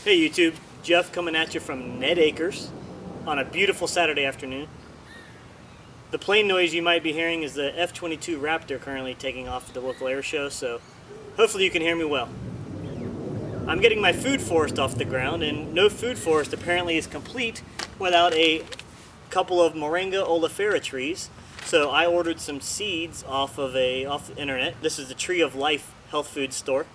Hey YouTube, Jeff coming at you from Ned Acres on a beautiful Saturday afternoon. The plane noise you might be hearing is the F-22 Raptor currently taking off at the local air show, so hopefully you can hear me well. I'm getting my food forest off the ground, and no food forest apparently is complete without a couple of Moringa oleifera trees. So I ordered some seeds off the internet. This is the Tree of Life health food store.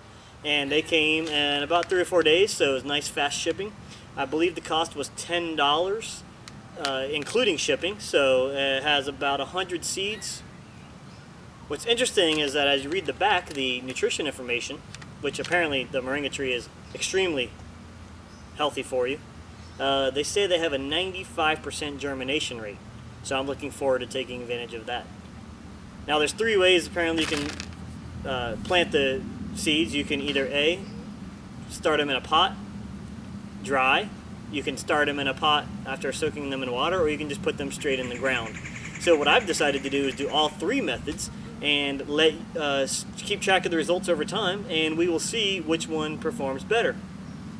And they came in about 3 or 4 days, so it was nice fast shipping. I believe the cost was $10, including shipping, so it has about 100 seeds. What's interesting is that as you read the back, the nutrition information, which apparently the Moringa tree is extremely healthy for you, they say they have a 95% germination rate. So I'm looking forward to taking advantage of that. Now there's 3 ways apparently you can plant the seeds. You can either A, start them in a pot, dry. You can start them in a pot after soaking them in water, or you can just put them straight in the ground. So what I've decided to do is do all 3 methods and keep track of the results over time, and we will see which one performs better.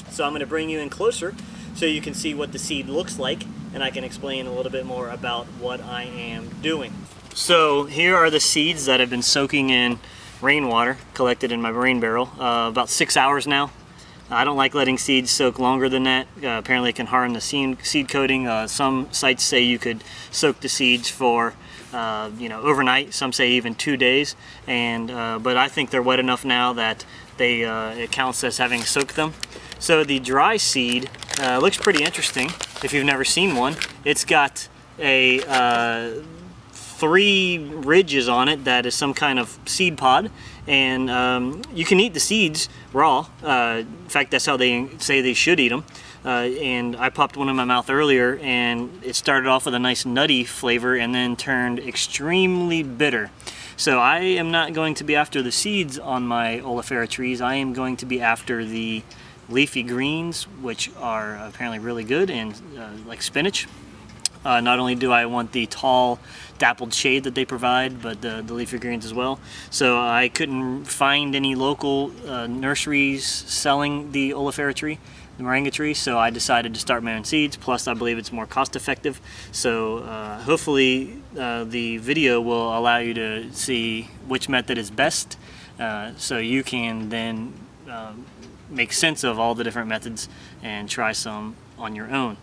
So I'm going to bring you in closer so you can see what the seed looks like, and I can explain a little bit more about what I am doing. So here are the seeds that have been soaking in rainwater collected in my rain barrel about 6 hours now. I don't like letting seeds soak longer than that. Apparently it can harm the seed coating. Some sites say you could soak the seeds for overnight. Some say even 2 days, but I think they're wet enough now that it counts as having soaked them. So the dry seed looks pretty interesting if you've never seen one. It's got a 3 ridges on it that is some kind of seed pod, and you can eat the seeds raw. In fact, that's how they say they should eat them. And I popped one in my mouth earlier, and it started off with a nice nutty flavor and then turned extremely bitter. So I am not going to be after the seeds on my oleifera trees. I am going to be after the leafy greens, which are apparently really good, and like spinach. Not only do I want the tall dappled shade that they provide, but the leafy greens as well. So I couldn't find any local nurseries selling the oleifera tree, the Moringa tree, so I decided to start my own seeds. Plus I believe it's more cost effective. So hopefully the video will allow you to see which method is best, so you can then make sense of all the different methods and try some on your own.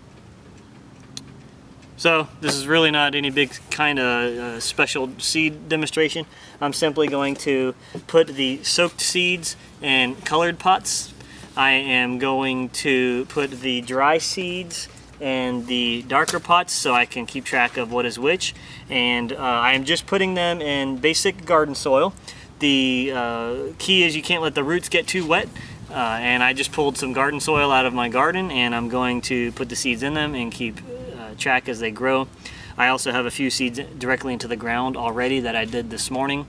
So this is really not any big kind of special seed demonstration. I'm simply going to put the soaked seeds in colored pots. I am going to put the dry seeds in the darker pots so I can keep track of what is which. And I am just putting them in basic garden soil. The key is you can't let the roots get too wet. And I just pulled some garden soil out of my garden, and I'm going to put the seeds in them and keep track as they grow. I also have a few seeds directly into the ground already that I did this morning,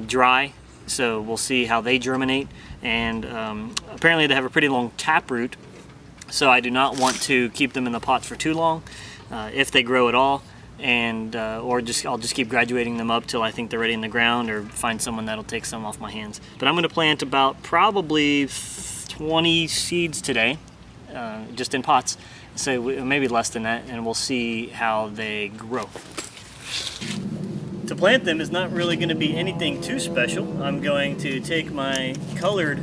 dry, so we'll see how they germinate. And apparently they have a pretty long taproot, so I do not want to keep them in the pots for too long if they grow at all, and I'll just keep graduating them up till I think they're ready in the ground, or find someone that'll take some off my hands. But I'm going to plant about probably 20 seeds today, just in pots. So maybe less than that, and we'll see how they grow. To plant them is not really going to be anything too special. I'm going to take my colored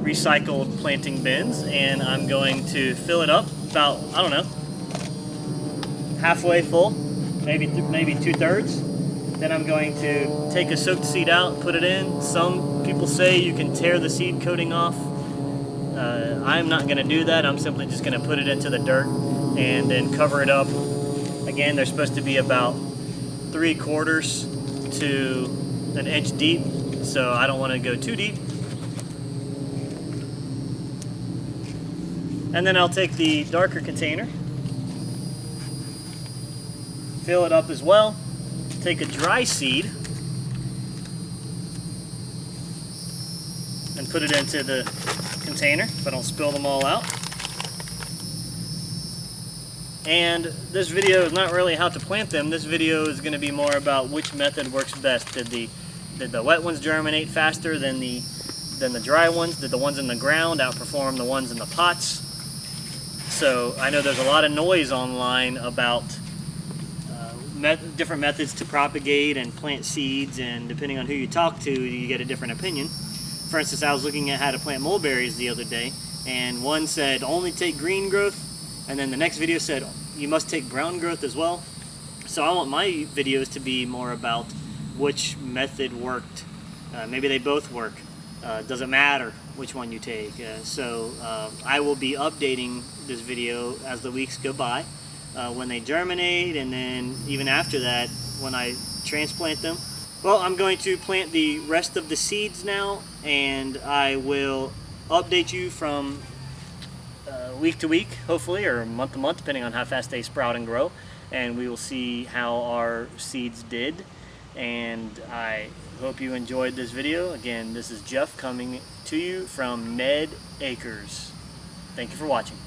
recycled planting bins, and I'm going to fill it up about, I don't know, halfway full, maybe 2/3. Then I'm going to take a soaked seed out, put it in. Some people say you can tear the seed coating off. I'm not going to do that. I'm simply just going to put it into the dirt and then cover it up. Again, they're supposed to be about 3/4 to an inch deep, so I don't want to go too deep. And then I'll take the darker container, fill it up as well, take a dry seed, and put it into the container if I don't spill them all out. And this video is not really how to plant them. This video is going to be more about which method works best. Did the wet ones germinate faster than the dry ones? Did the ones in the ground outperform the ones in the pots? So I know there's a lot of noise online about different methods to propagate and plant seeds, and depending on who you talk to, you get a different opinion. For instance, I was looking at how to plant mulberries the other day, and one said only take green growth, and then the next video said you must take brown growth as well. So I want my videos to be more about which method worked. Maybe they both work. Doesn't matter which one you take. So I will be updating this video as the weeks go by, when they germinate, and then even after that when I transplant them. Well, I'm going to plant the rest of the seeds now, and I will update you from week to week, hopefully, or month to month, depending on how fast they sprout and grow, and we will see how our seeds did. And I hope you enjoyed this video. Again, this is Jeff coming to you from Ned Acres. Thank you for watching.